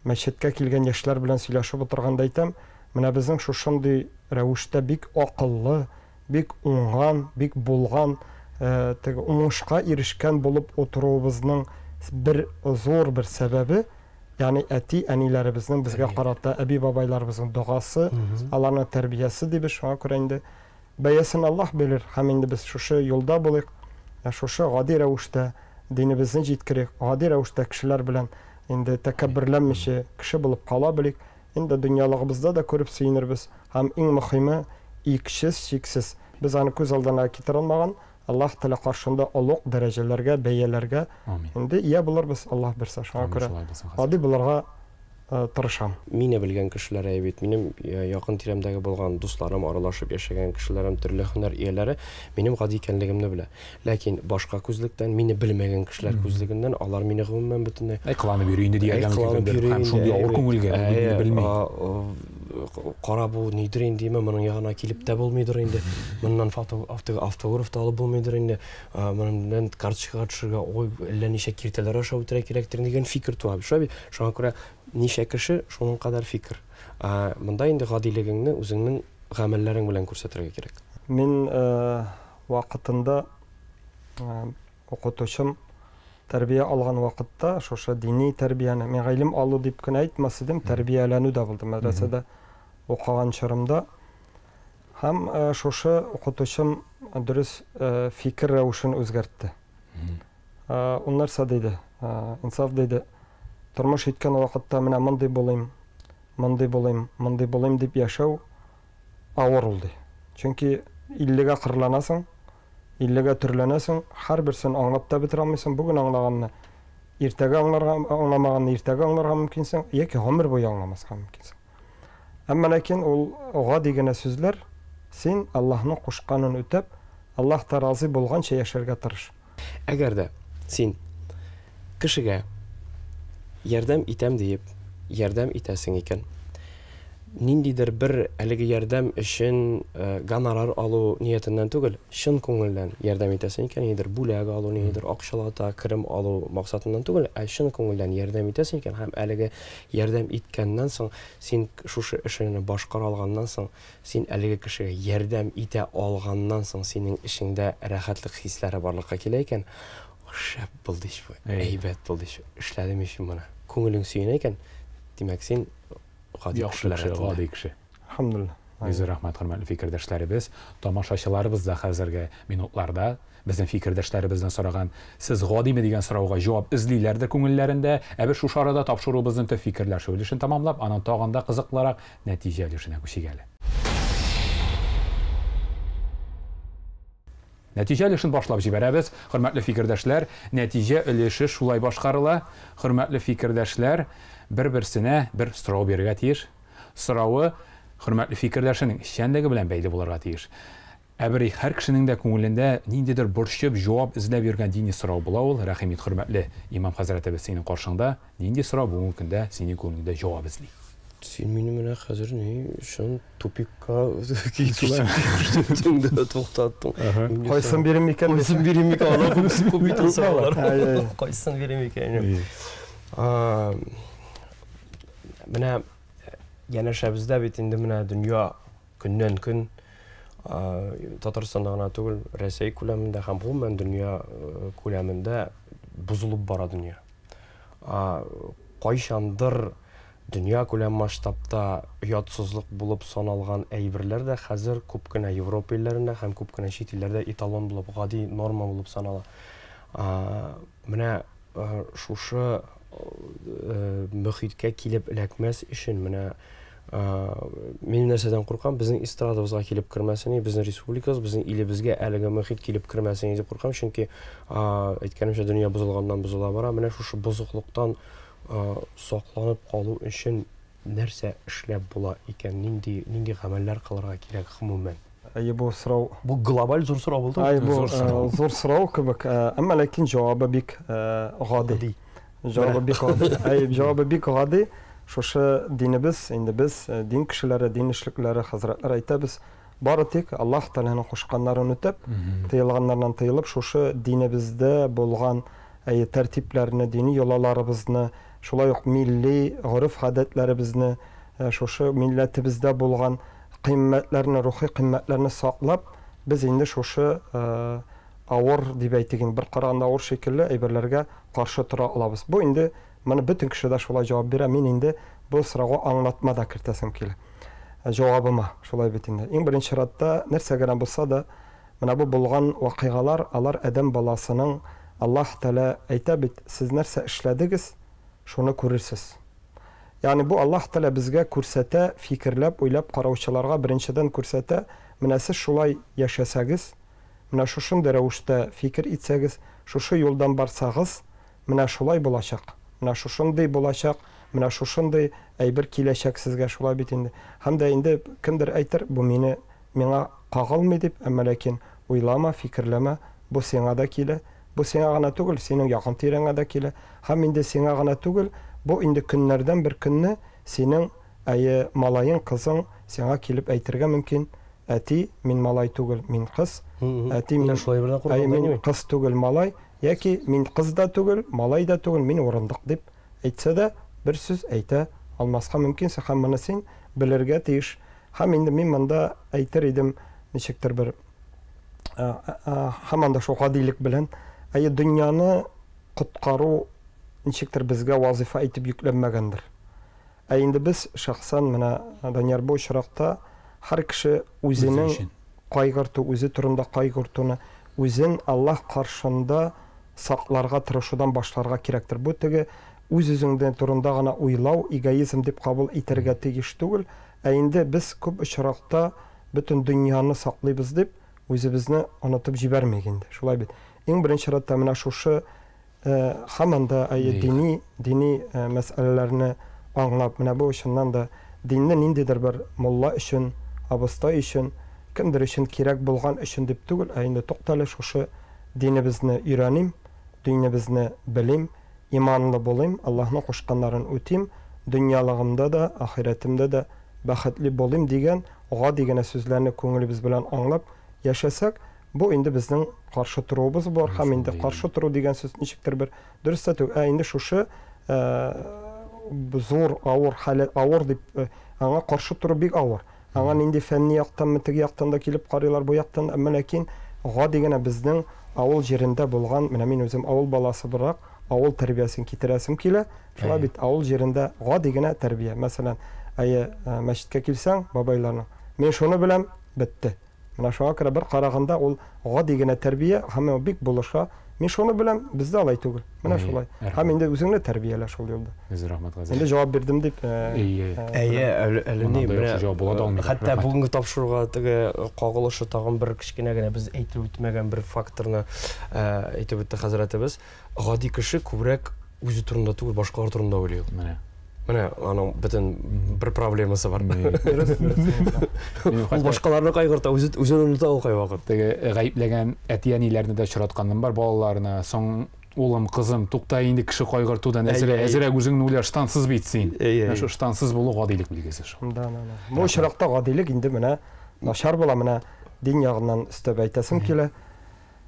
мәчеткә килгән яшьләр белән сөйләшеп утырганда әйтәм, менә безнең шушындый рәвештә бик акыллы, бик уңган, бик булган, теге уңышка ирешкән булып утыруыбызның бер зур бер сәбәбе, ягъни әти-әниләребезнең безгә карата әби бабайларыбызның дугасы, аларның тәрбиясе дип шуңа күрә инде бәясен Аллаһ белер. Һәм инде без шушы юлда булыйк, шушы гади рәвештә динебезне җиткерик, гади рәвештә кешеләр белән инде тәкәбберләнмичә кеше булып кала белик. Инде дөньялыгыбызда да күреп сөенербез. Һәм иң мөһиме иксез, чиксез. Без аны күз алдына китерә алмаган Аллаһ Тәала каршында олуг дәрәҗәләргә, бәяләргә инде ия булырбыз, Аллаһ берсә. Шуңа күрә гади булырга тырышам. Мине белгән кешеләр әйбит, минем якын тирәмдәге булган дусларым, аралашып яшәгән кешеләрем, төрле һөнәр ияләре минем гади икәнлегемне белә. Ләкин башка күзлектән, мине белмәгән кешеләр күзлегеннән алар мине гомумән бөтенләй кыланып йөри инде дигән һәм шундый авыр күңелгә белми. Кара бу нидер инде, моның ягына килеп тә булмыйдыр инде. Моннан автограф алып булмыйдыр инде. Моннан карточкага төшергә, ой, әллә ничә киртәләр аша үтәрә кирәктер дигән фикер туа. Шуңа күрә ничә кеше шуның кадәр фикер. Монда инде гадилегеңне үзеңнең гамәлләрең белән күрсәтергә кирәк. Мин вакытында укытучым тәрбия алган вакытта шушы дини тәрбияне мен гыйлем алу дип кенә әйтмәс идем, тәрбияләнү дә булды мәдрәсәдә укыган чорымда. Һәм шушы укытучым дөрес фикер рәвешен үзгәртте. Ул нәрсә диде? Инсаф диде. Тормыш иткән вакытта менә мондый булыйм, мондый булыйм, мондый булыйм дип яшәү авыр ул ди. Чөнки 50-гә кырланасың, 50-гә төрләнәсең, һәрберсен аңлап та бетерә алмыйсың. Бүген аңлаганны иртәгә аңламаганны иртәгә аңларга мөмкинсең, яки гомер буе аңламаска мөмкинсең. Ләкин ул гади генә сүзләр, син Аллаһның кушканын үтәп, Аллаһ та разый булганча яшәргә тырыш. Әгәр дә син кешегә ярдәм итәм диеп, ярдәм итәсең икән, ниндидер бер әлеге ярдәм өчен гонорар алу ниятеннән түгел, чын күңелдән ярдәм итәсең икән, нидер бүләк алу, нидер акчалата, керем алу максатыннан түгел, чын күңелдән ярдәм итәсең икән һәм әлеге ярдәм иткәннән соң, син шушы эшеңне башкара алганнан соң, син әлеге кешегә ярдәм итә алганнан соң, синең эшеңдә рәхәтлек хисләре барлыкка килә икән, шәп булды ич бу, әйбәт булды ич, эшләдем ич моны. Күңелең сөенә икән, димәк син Яхшы кеше. Alhamdulillah. Үзі рахмат, хөрмәтле фикердәшләребез. Тамашачыларыбыз да хәзерге минутларда безнең фикердәшләребездән сораган, сез гадиме дигән сорауга җавап эзлиләрдер күңелләрендә. Әбер шушы арада тапшырубызның төп фикерләшү өлешен тамамлап, аның тагында кызыклырак нәтиҗә өлешенә күчик әле. Нәтиҗә өлешен башлап җибәрәбез. Хөрмәтле фикердәшләр, нәтиҗә өлеше шулай башкарыла. Хөрмәтле фикердәшләр, бер-берсенә бер сорау бирергә тиеш. Сорауы хөрмәтле фикердәшенең эшчәнлеге белән бәйле булырга тиеш. Әбер һәр кешенең дә күңелендә ниндидер борчып җавап эзләп йөргән дини сорау була ул. Рәхимит, хөрмәтле имам хәзрәтебез, синең каршыңда нинди сорау бүгенге көндә синең күңелеңдә җавап эзли? Син мине менә хәзер ни шун тупикка киттеңдә туктаттың. Кайсын бирим икән? Кайсын бирим икән? Ана күп бит сораулар. Кайсын бирим икән? Менә янәшәбездә бит инде менә дөнья көннән көн Татарстанда гына түгел, Рәсәй күләмендә һәм гомумән дөнья күләмендә бузылып бара дөнья. Кайчандыр дөнья күләм масштабта ятсызлык булып саналган әйберләр дә хәзер күп кенә Европа илләрендә һәм күп кенә чит илләрдә эталон булып, гади норма булып санала. Менә шушы мөхиткә килеп эләкмәс өчен менә мин нәрсәдән куркам, безнең эстрадабызга килеп кермәсен, безнең республикабыз, безнең илебезгә әлеге мөхит килеп кермәсен дип куркам, чөнки әйткәнемчә дөнья бузылганнан бузыла бара. Менә шушы бузыклыктан сакланып калу өчен нәрсә эшләп була икән, нинди гамәлләр кылырга кирәк гомумән? Бу сорау. Бу глобаль зур сорау булды. Бу зур сорау кебек, әмма ләкин җавабы бик гади. Җавабы бик гади. Шушы динебез, инде без дин кешеләре, дин эшлекләре хәзрәтләр әйтәбез, бары тик Аллаһ Тәгаләнең кушканнарын үтеп, тыелганнардан тыелып, шушы динебездә булган тәртипләрне, дини йолаларыбызны, шулай ук милли гореф-гадәтләребезне, шушы милләтебездә булган кыйммәтләрне, рухи кыйммәтләрне саклап, без инде шушы авыр дип әйтегән, бер караганда авыр шикелле әйберләргә каршы тора алабыз. Бу инде Менә бөтен кеше дә шулай җавап бирә. Мин инде бу сорауга аңлатма да кертәсем килә. Җавабыма шулай бит инде. Иң беренче чиратта нәрсә генә булса да, менә бу булган вакыйгалар, алар адәм баласының Аллаһ Тәгалә әйтә бит, сез нәрсә эшләдегез, шуны күрерсез. Ягъни бу Аллаһ Тәгалә безгә күрсәтә, фикерләп, уйлап караучыларга беренчедән күрсәтә, менә сез шулай яшәсәгез, менә шушындый рәвештә фикер итсәгез, шушы юлдан барсагыз, менә шулай булачак. Менә шушындый булачак, менә шушындый әйбер киләчәк сезгә, шулай бит инде. Һәм дә инде кемдер әйтер, бу миңа кагылмый дип, әмма ләкин уйлама, фикерләмә, бу сиңа да килә. Бу сиңа гына түгел, синең якын тирәңә дә килә. Һәм инде сиңа гына түгел, бу инде көннәрдән бер көнне синең малайың, кызың сиңа килеп әйтергә мөмкин. Әти, мин малай түгел, мин кыз. Әти, мин кыз түгел, малай. Яки мин кыз да түгел, малай да түгел, мин урындык дип әйтсә дә, бер сүз әйтә алмаска мөмкин, һәм моны син белергә тиеш. Һәм инде мин монда әйтер идем, ничектер бер һәм анда шул гадилек белән, дөньяны коткару ничектер безгә вазифа итеп йөкләнмәгәндер. Инде без шәхсән менә Данияр бу очракта һәр кеше үзенең кайгырту, үзе турында кайгыртуны, үзен Аллаһ каршында сакларга тырышудан башларга кирәктер. Бу теге үз-үзеңдән турында гына уйлау, эгоизм дип кабул итәргә тиеш түгел. Инде без күп очракта бөтен дөньяны саклыйбыз дип, үзебезне онытып җибәрмәйк инде. Шулай бит. Иң беренче чиратта менә шушы һаманда дини мәсьәләләрне аңлап, менә бу өченнән дә динне ниндидер бер мулла өчен, абыстай өчен, кемдер өчен кирәк булган өчен дип түгел, инде туктале шушы динебезне өйрәним, динебезне белим, иманлы булыйм, Аллаһның кушканнарын үтим, дөньялыгымда да, ахиратымда да бәхетле булыйм дигән гади сүзләрне күңелебез белән аңлап яшәсәк, бу инде безнең каршы торуыбыз бар һәм инде каршы туру дигән сүз ничектер бер дөрес түгел. Инде шушы зур авыр халат авыр дип аңа каршы туру бик авыр. Аңа нинди фәнни яктан, теге яктан да килеп карыйлар, бу яктан, әмма ләкин гади генә безнең авыл җирендә булган, менә мин үзем авыл баласы буларак авыл тәрбиясен китерәсем килә. Шулай бит авыл җирендә гади генә тәрбия. Мәсәлән, мәчеткә килсәң, бабайларның, мен шуны беләм, бетте. Менә шуңа күрә бер караганда ул гади генә тәрбия һәм бик булыша. Мен шуны беләм, бездә алай түгел. Менә шулай. Һәм инде үзеңне тәрбиялә шул юлда. Инде җавап бирдем дип. Хәтта бүгенге тапшыруга теге кагылышы тагын бер кичкенә генә без әйтеп үтмәгән бер факторны әйтеп үтте хәзрәтебез. Гади кеше күбрәк үзе турында түгел, башкалар турында уйлый. Менә аның бөтен бер проблемасы бар. Ул башкаларны кайгырта, үзен оныта ул кайвакыт. Теге гаепләгән әти-әниләрне дә очратканым бар балаларына. Соң улым, кызым, тукта инде кеше кайгыртудан әзрәк үзеңне уйлар, штансыз бит син. Шу штансыз булу гадилек билгесе шу. Бу очракта гадилек инде менә начар була, менә дин ягыннан өстәп әйтәсем килә.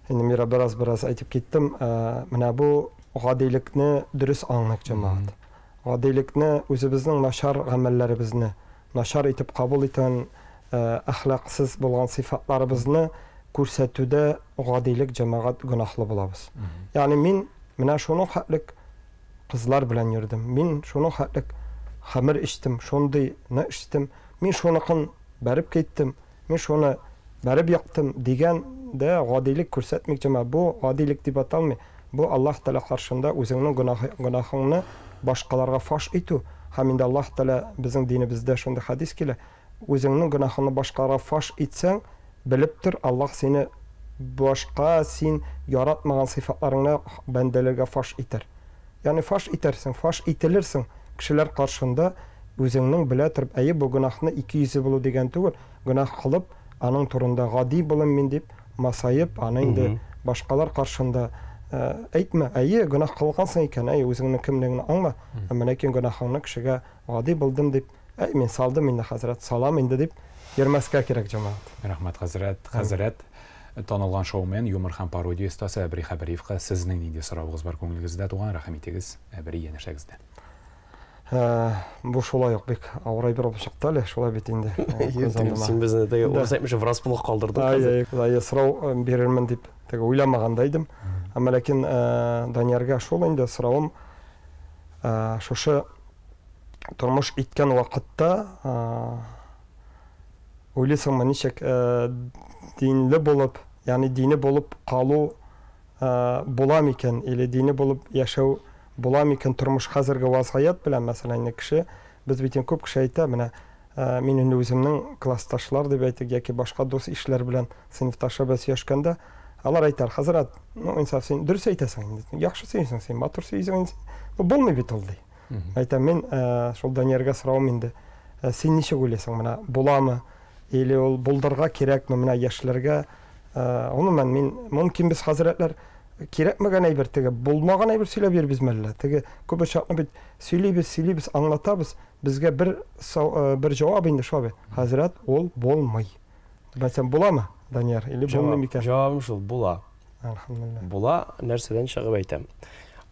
Инде мира бераз әйтеп киттем. Менә бу гадилекне дөрес аңлак җәмәгать. Гадилекне үзебезнең начар гамәлләребезне, начар итеп кабул иткән әхлаксыз булган сыйфатларыбызны күрсәтүдә гадилек җәмәгать гөнаһлы булабыз. Ягъни мин менә шуның хәтлек кызлар белән йөрдем. Мин шуның хәтлек хәмер эчтем, шундыйны эчтем. Мин шуныкын бәреп киттем. Мин шуны бәреп яктым дигәндә гадилек күрсәтмик җәмәгать. Бу гадилек дип аталмый. Бу Аллаһ Тәгалә каршында үзеңнең гөнаһыңны башкаларга фаш итү. Һәм инде Аллаһ Тәгалә безнең динебездә шундый хадис килә. Үзеңнең гөнаһыңны башкаларга фаш итсәң, белеп тор, Аллаһ сине башка син яратмаган сыйфатларыңны бәндәләргә фаш итәр. Ягъни фаш итәрсең, фаш ителерсең кешеләр каршында үзеңнең белә торып, бу гөнаһны ике йөзе булу дигән түгел. Гөнаһ кылып, аның турында гади булам мин дип масаеп, аны инде башкалар каршында әйтмә, гөнаһ кылгансың икән, үзеңнең кемлегеңне аңла. Әмма ләкин гөнаһыңны кешегә гади булдым дип, мин салдым инде хәзрәт, салам инде дип йөрмәскә кирәк җәмәгать. Рәхмәт хәзрәт. Танылган шоумен, юмор һәм пародия остасы Әбри Хәбәриевка сезнең нинди соравыгыз бар күңелегездә туган, рәхим итегез, Әбри янәшәгездә. Бу шулай ук бик авырай бер чыкты әле, шулай бит инде. Син безне теге урысайтмыйча враз булып калдырдың. Сорау бирермен дип теге уйламаганда идем. Әмма ләкин Даниярга шул инде соравым шушы тормыш иткән вакытта уйлыйсыңмы ничек динле булып, ягъни дине булып калу була микән, или дине булып яшәү була микән тормыш хәзерге вазгыять белән, мәсәлән, кеше, без бит күп кеше әйтә, менә мин инде үземнең классташлар дип әйтик, яки башка дус ишләр белән сыйныфташыбыз яшкәндә, алар әйтәр, хәзрәт, инсаф, син дөрес әйтәсең инде, яхшы сөйлисең, син матур сөйлисең, булмый бит ул ди. Әйтәм, мин шул Даниярга соравым инде, син ничек уйлыйсың, менә буламы, или ул булдырга кирәкме менә яшьләргә? Гомумән мин мөмкин без хәзрәтләр кирәкмәгән әйбер, теге булмаган әйбер сөйләп йөрбез мәллә. Теге күп чакны бит сөйлибез, аңлатабыз. Безгә бер җавап инде шул бит. Хәзрәт, ул булмый. Мәсәлән, буламы, Данияр, или булмый микән? Җавабым шул, була. Алхамдулилlah. Була, нәрсәдән чыгып әйтәм.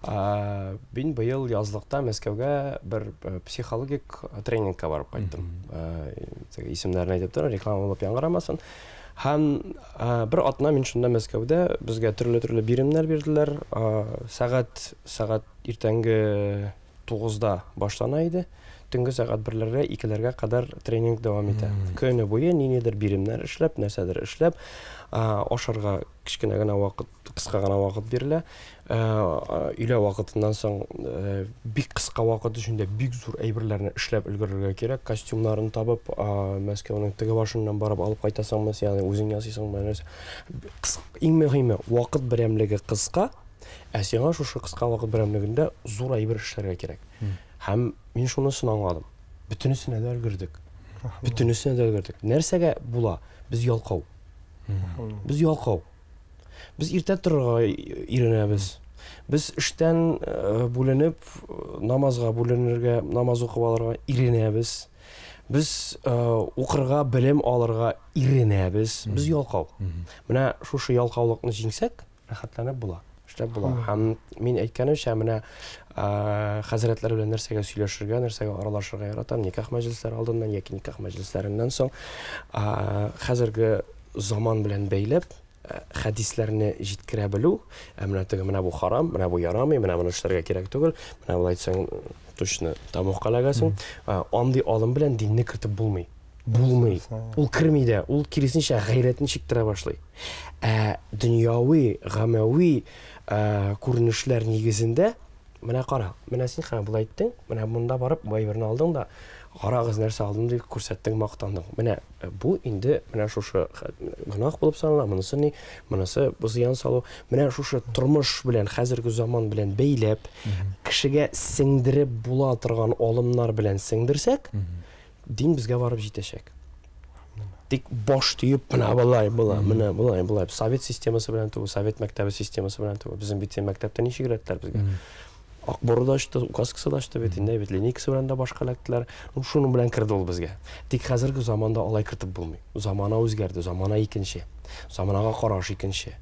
Мин быел язлыкта Мәскәүгә бер психологик тренингка барып кайттым. Исемнәрен әйтеп торам, реклама булып яңгырамасын. Һәм бер атна мин шунда Мәскәүдә безгә төрле биремнәр бирделәр. Сәгать иртәнге 9-да башлана иде. Төнге сәгать 1-ләргә, 2-ләргә кадәр тренинг дәвам итә. Көне буе ниндидер биремнәр эшләп, нәрсәдер эшләп, ашарга кичкенә генә вакыт, кыска гына вакыт бирелә. Өйлә вакытыннан соң бик кыска вакыт эчендә бик зур әйберләрне эшләп өлгерергә кирәк. Костюмнарын табып, Мәскәүнең теге башыннан барып алып кайтасыңмы, ягъни үзең ясыйсыңмы, нәрсә. Иң мөһиме, вакыт берәмлеге кыска, сиңа шушы кыска вакыт берәмлегендә зур әйбер эшләргә кирәк. Һәм мин шунысын аңладым. Бөтенесенә дә өлгердек. Нәрсәгә була? Без ялкау. Без иртә торырга иренәбез. Без эштән бүленеп, намазга бүленергә, намаз укып алырга иренәбез. Біз оқырға, білім алырға иренәбіз, біз ялқау. Мына шушы ялқаулықны жеңсек, рахатланып була. Эшләп була. Һәм мин әйткәнемчә, менә хәзрәтләр белән нәрсәгә сөйләшергә, нәрсәгә аралашырга яратам, никах мәҗлесләре алдыннан яки никах мәҗлесләреннән соң хәзерге заман белән бәйләп хәдисләрне җиткерә белү, менә бу харам, менә бу ярамый, менә моны эшләргә кирәк түгел, менә булай әйтсәң точно тамук калагасың, андый алым белән динне кертеп булмый. Булмый. Ул керми дә, ул киресенчә гайрәтне чиктерә башлый. Дөньяви, гамәви күренешләр нигезендә менә кара, менә син һәм булай әйттең, менә монда барып байберне алдың да, карагыз нәрсә алдым дип күрсәттең, мактандың. Менә бу инде менә шушы гынах булып санала, монысы бу зыян салу. Менә шушы тормыш белән, хәзерге заман белән бәйләп, кешегә сеңдереп була торган алымнар белән сеңдерсәк, дин безгә барып җитәчәк. Тик баш тиеп, менә булай, менә булай. Совет системасы белән түгел, совет мәктәбе системасы белән түгел. Безнең бит мәктәптә ничек өйрәттеләр безгә? Акборда ашты, указкасы да ашты бит, инде бит линейкасы белән дә башка эләктеләр. Шуның белән кирде ул безгә. Тик хәзерге заманда алай кертеп булмый. Замана үзгәрде, замана икенче. Заманага караш икенче.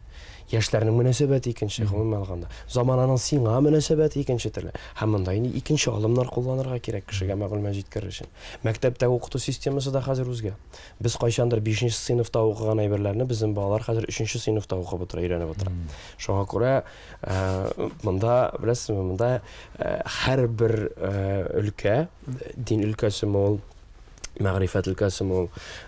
Яшьләрнең мөнәсәбәте икенче, гомумән алганда. Замананың сиңа мөнәсәбәте икенче төрле. Һәм монда инде икенче алымнар кулланырга кирәк кешегә мәгълүмат җиткерер өчен. Мәктәптәге укыту системасы да хәзер үзгә. Без кайчандыр 5нче сыйныфта укыган әйберләрне безнең балалар хәзер 3нче сыйныфта укып утыра, өйрәнеп утыра. Шуңа күрә монда, беләсезме, монда һәрбер өлкә, дин өлкәсе мул, мәгърифәт өлкәсе мул,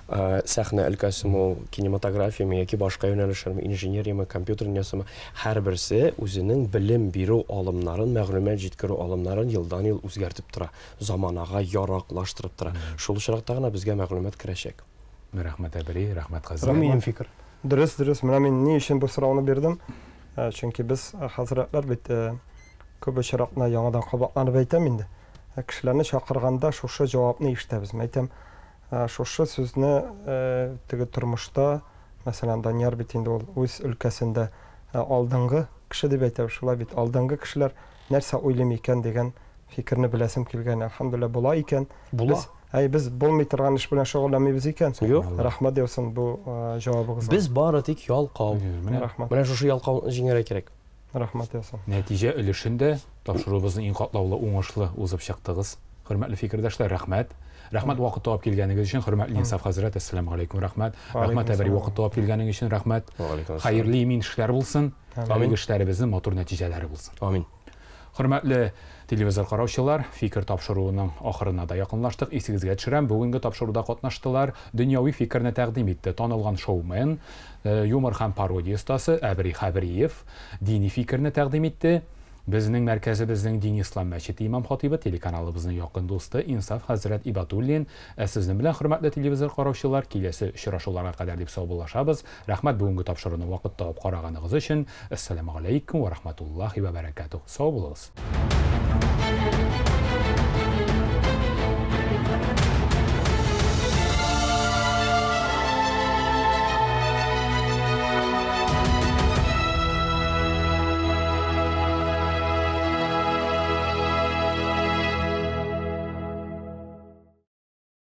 сәхнә өлкәсе мул, кинематография яки башка юнәлешләр, инженерия, компьютер дөньясы, һәрберсе үзенең белем бирү алымнарын, мәгълүмат җиткерү алымнарын елдан ел үзгәртеп тора, заманага яраклаштырып тора. Шул очракта гына безгә мәгълүмат керәчәк. Рәхмәт әбери, рәхмәт Хәзрәт. Минем фикер. Дөрес, менә мин ни өчен бу сорауны бирдем? Чөнки без хәзрәтләр бит күп очракта яңадан кабатланып әйтәм инде. Кешеләрне чакырганда шушы җавапны ишетәбез. Әйтәм, шушы сүзне теге тормышта, мәсәлән, Данияр бит инде ул үз өлкәсендә алдынгы кеше дип әйтәбез, шулай бит алдынгы кешеләр нәрсә уйлый икән дигән фикерне беләсем килгән. Әлхәмдүлилләh була икән. Без булмый торган эш белән шөгыльләнмибез икән. Рәхмәт диyorsun бу җавабыгызга. Без бары тик ялкау. Менә шушы ялкауны җиңәргә кирәк. Рәхмәт диyorsun. Нәтиҗә өлешендә тапшыруыбызны иң катлаулы уңышлы узып чыктыгыз. Хөрмәтле фикердәшләр, рәхмәт. Рәхмәт вакыт табып килгәнегез өчен, хөрмәтле Инсаф хәзрәт, ассаламу алейкум, рәхмәт. Рәхмәт әбәри вакыт табып килгәнегез өчен, рәхмәт. Хәерле имин эшләр булсын, табигый эшләребезнең матур нәтиҗәләре булсын. Амин. Хөрмәтле телевизор караучылар, фикер тапшыруының ахырына да якынлаштык. Исегезгә төшерәм, бүгенге тапшыруда катнаштылар дөньяви фикерне тәкъдим итте танылган шоумен, юмор һәм пародия остасы Әбри Хәбриев дини фикерне тәкъдим итте. Безнең мәркәзебезнең Дин Ислам мәчете имам-хатибы, телеканалыбызның якын дусты Инсаф хәзрәт Ибатуллин. Сезнең белән, хөрмәтле телевизор караучылар, киләсе очрашуларга кадәр дип саубуллашабыз. Рәхмәт бүгенге тапшыруны вакыт табып караганыгыз өчен. Ассаламу алейкум ва рахматуллахи ва баракатух. Сау булыгыз.